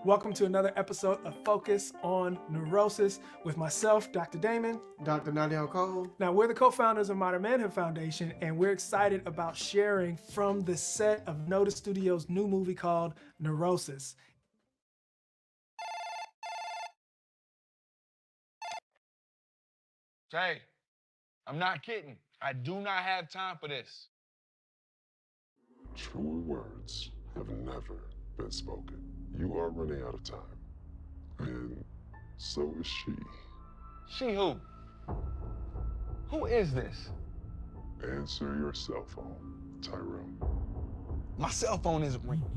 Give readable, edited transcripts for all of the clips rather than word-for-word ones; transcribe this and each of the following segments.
Welcome to another episode of Focus on Neurosis with myself, Dr. Damon. Dr. Nadia Okongor. Now, we're the co-founders of Modern Manhood Foundation, and we're excited about sharing from the set of Notice Studios' new movie called Neurosis. Jay, I'm not kidding. I do not have time for this. Truer words have never been spoken. You are running out of time. And so is she. She who? Who is this? Answer your cell phone, Tyrell. My cell phone isn't ringing.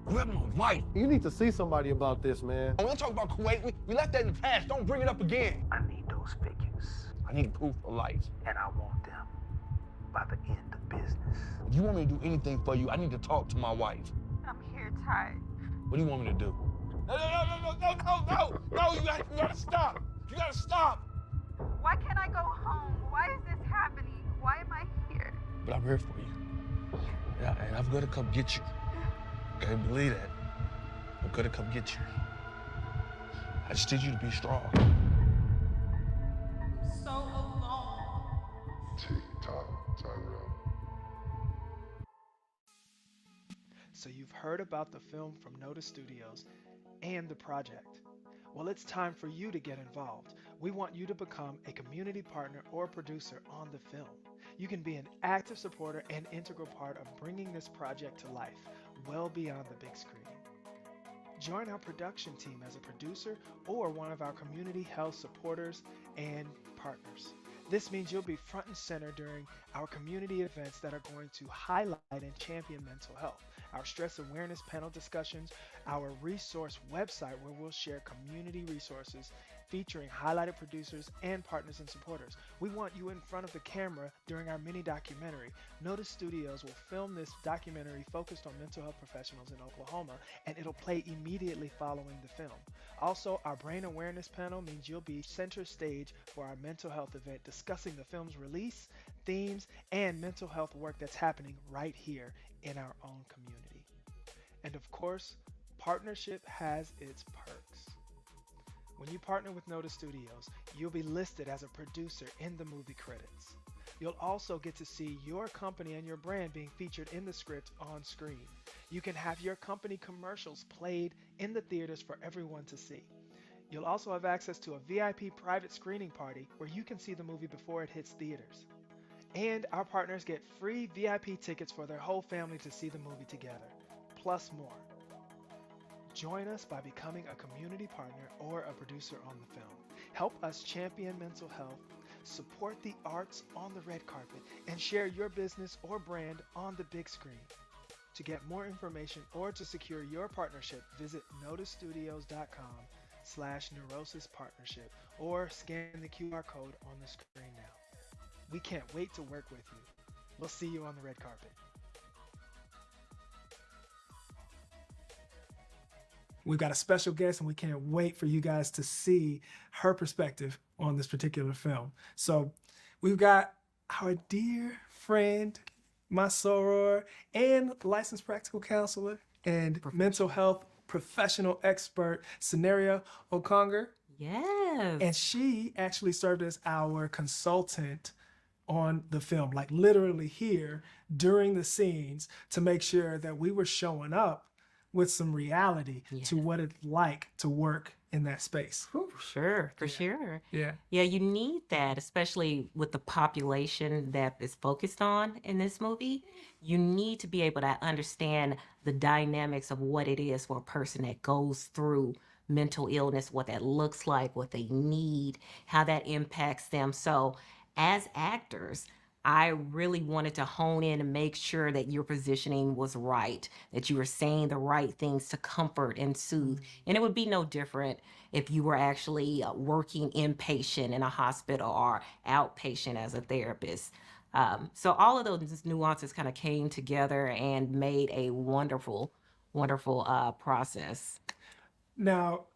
You have my wife. You need to see somebody about this, man. I want to talk about Kuwait. We left that in the past. Don't bring it up again. I need those figures, I need proof of life. and I want them by the end of business. If you want me to do anything for you, I need to talk to my wife. I'm here, Ty. What do you want me to do? No, you gotta stop. You gotta stop. Why can't I go home? Why is this happening? Why am I here? But I'm here for you. Yeah, and I'm gonna come get you. Okay, believe that. I'm gonna come get you. I just need you to be strong. So alone. Tick-tock, Tyrell. So you've heard about the film from Notice Studios and the project. Well, it's time for you to get involved. We want you to become a community partner or producer on the film. You can be an active supporter and integral part of bringing this project to life, well beyond the big screen. Join our production team as a producer or one of our community health supporters and partners. This means you'll be front and center during our community events that are going to highlight and champion mental health, our stress awareness panel discussions, our resource website where we'll share community resources featuring highlighted producers and partners and supporters. We want you in front of the camera during our mini documentary. Notice Studios will film this documentary focused on mental health professionals in Oklahoma, and it'll play immediately following the film. Also, our brain awareness panel means you'll be center stage for our mental health event discussing the film's release, themes, and mental health work that's happening right here in our own community. And of course, partnership has its perks. When you partner with Notice Studios, you'll be listed as a producer in the movie credits. You'll also get to see your company and your brand being featured in the script on screen. You can have your company commercials played in the theaters for everyone to see. You'll also have access to a VIP private screening party where you can see the movie before it hits theaters. And our partners get free VIP tickets for their whole family to see the movie together, plus more. Join us by becoming a community partner or a producer on the film. Help us champion mental health, support the arts on the red carpet, and share your business or brand on the big screen. To get more information or to secure your partnership, visit noticestudios.com/neurosis partnership or scan the QR code on the screen now. We can't wait to work with you. We'll see you on the red carpet. We've got a special guest and we can't wait for you guys to see her perspective on this particular film. So we've got our dear friend, my soror, and licensed practical counselor and mental health professional expert, Sanaria Okongor. Yes. And she actually served as our consultant on the film, like literally here during the scenes to make sure that we were showing up with some reality to what it's like to work in that space. For sure. Yeah. Yeah, you need that, especially with the population that is focused on in this movie. You need to be able to understand the dynamics of what it is for a person that goes through mental illness, what that looks like, what they need, how that impacts them. So as actors, I really wanted to hone in and make sure that your positioning was right, that you were saying the right things to comfort and soothe. And it would be no different if you were actually working inpatient in a hospital or outpatient as a therapist. So all of those nuances kind of came together and made a wonderful process. Now,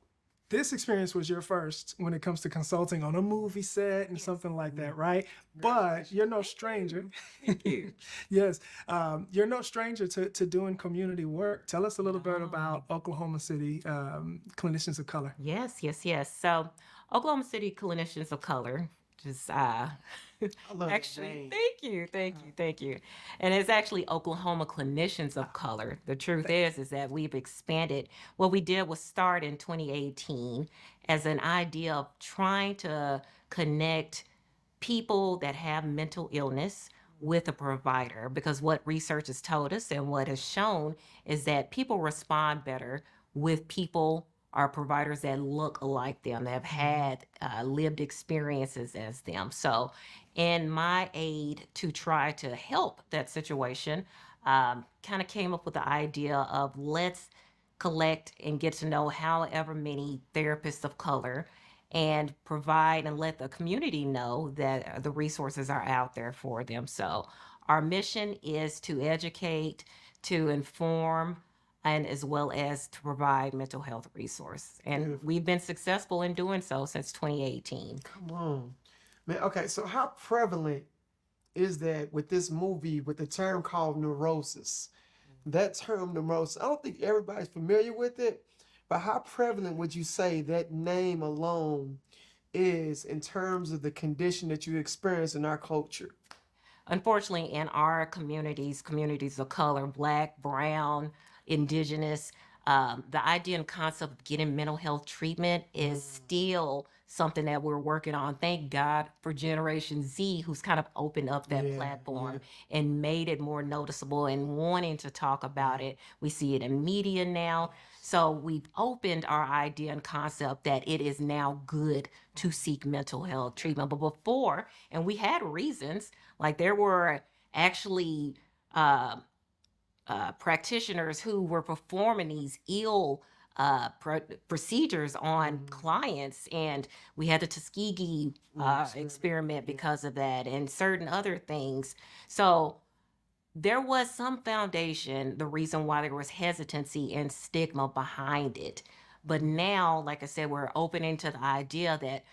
this experience was your first when it comes to consulting on a movie set and something like that, right? But you're no stranger. Thank you. Yes, you're no stranger to doing community work. Tell us a little bit about Oklahoma City Clinicians of Color. Yes, yes, yes. So, Oklahoma City Clinicians of Color, just love that actually, name. thank you. And it's actually Oklahoma Clinicians of Color. The truth is that we've expanded. What we did was start in 2018 as an idea of trying to connect people that have mental illness with a provider, because what research has told us and what has shown is that people respond better with people or providers that look like them, that have had lived experiences as them. So in my aid to try to help that situation, kind of came up with the idea of let's collect and get to know however many therapists of color and provide and let the community know that the resources are out there for them. So our mission is to educate, to inform, and as well as to provide mental health resource. And Beautiful. we've been successful in doing so since 2018. Come on. Man, okay, so how prevalent is that with this movie with the term called neurosis? That term neurosis, I don't think everybody's familiar with it, but how prevalent would you say that name alone is in terms of the condition that you experience in our culture? Unfortunately, in our communities of color, Black, Brown, Indigenous, the idea and concept of getting mental health treatment is still something that we're working on. Thank God for Generation Z, who's kind of opened up that platform and made it more noticeable and wanting to talk about it. We see it in media now. So we've opened our idea and concept that it is now good to seek mental health treatment. But before, and we had reasons, like there were actually practitioners who were performing these ill procedures on clients, and we had the Tuskegee experiment because of that, and certain other things. So there was some foundation, the reason why there was hesitancy and stigma behind it. But now, like I said, we're opening to the idea that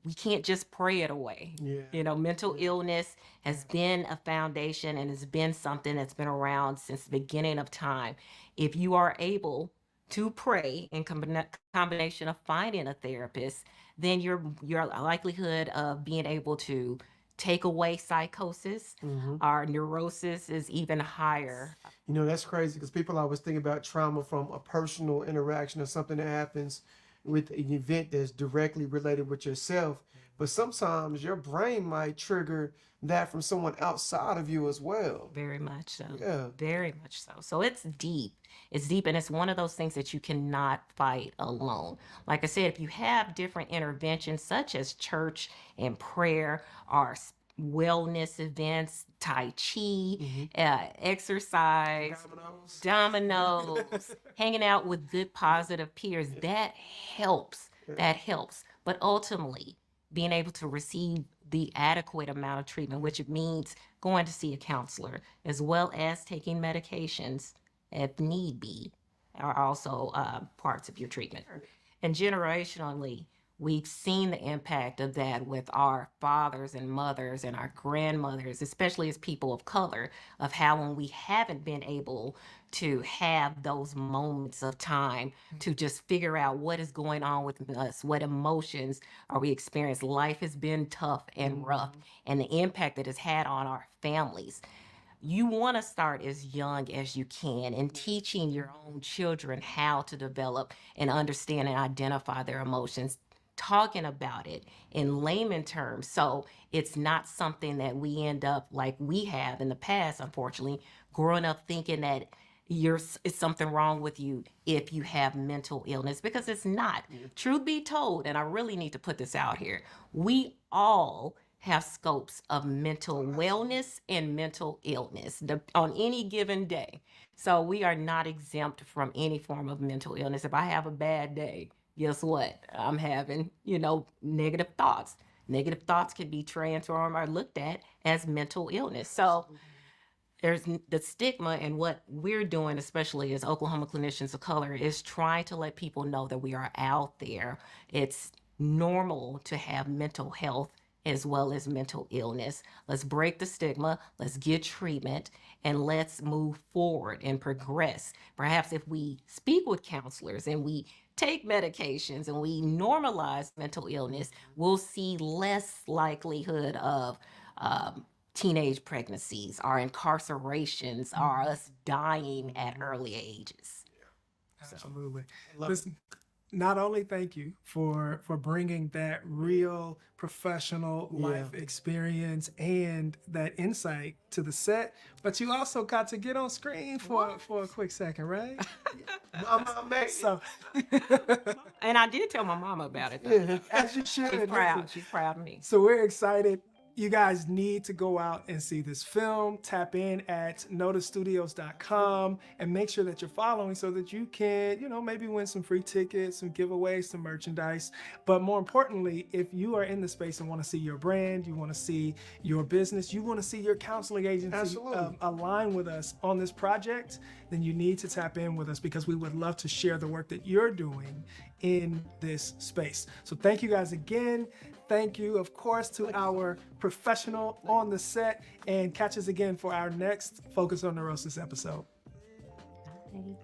we can't just pray it away. You know, mental illness has been a foundation and has been something that's been around since the beginning of time. If you are able to pray in combination of finding a therapist, then your likelihood of being able to take away psychosis or neurosis is even higher. You know, that's crazy because people always think about trauma from a personal interaction or something that happens with an event that's directly related with yourself. But sometimes your brain might trigger that from someone outside of you as well. Very much so. Yeah. Very much so. So it's deep. It's deep, and it's one of those things that you cannot fight alone. Like I said, if you have different interventions such as church and prayer or wellness events, Tai Chi, exercise, dominoes, hanging out with good, positive peers, that helps. That helps. But ultimately, being able to receive the adequate amount of treatment, which means going to see a counselor, as well as taking medications if need be, are also parts of your treatment. And generationally, we've seen the impact of that with our fathers and mothers and our grandmothers, especially as people of color, of how when we haven't been able to have those moments of time to just figure out what is going on with us, what emotions are we experiencing. Life has been tough and rough, and the impact that it's had on our families. You want to start as young as you can in teaching your own children how to develop and understand and identify their emotions, talking about it in layman terms. So it's not something that we end up like we have in the past, unfortunately, growing up thinking that it's something wrong with you if you have mental illness, because it's not. Truth be told, and I really need to put this out here, we all have scopes of mental wellness and mental illness on any given day. So we are not exempt from any form of mental illness. If I have a bad day, guess what? I'm having, negative thoughts. Negative thoughts can be transformed or looked at as mental illness. So the stigma, and what we're doing, especially as Oklahoma clinicians of color, is trying to let people know that we are out there. It's normal to have mental health as well as mental illness. Let's break the stigma, let's get treatment, and let's move forward and progress. Perhaps if we speak with counselors and we take medications and we normalize mental illness, we'll see less likelihood of teenage pregnancies, our incarcerations, or us dying at early ages. Absolutely. Love Listen, not only thank you for bringing that real professional life experience and that insight to the set, but you also got to get on screen for a quick second, right? Mama made it. So, And I did tell my mama about it. Though. Yeah. as you should. She's listen. proud. She's proud of me. So we're excited. You guys need to go out and see this film. Tap in at noticestudios.com and make sure that you're following so that you can, maybe win some free tickets, some giveaways, some merchandise. But more importantly, if you are in the space and want to see your brand, you want to see your business, you want to see your counseling agency Absolutely. align with us on this project, then you need to tap in with us because we would love to share the work that you're doing in this space. So thank you guys again. Thank you, of course, to our professional on the set, and catch us again for our next Focus on Neurosis episode. Thank you.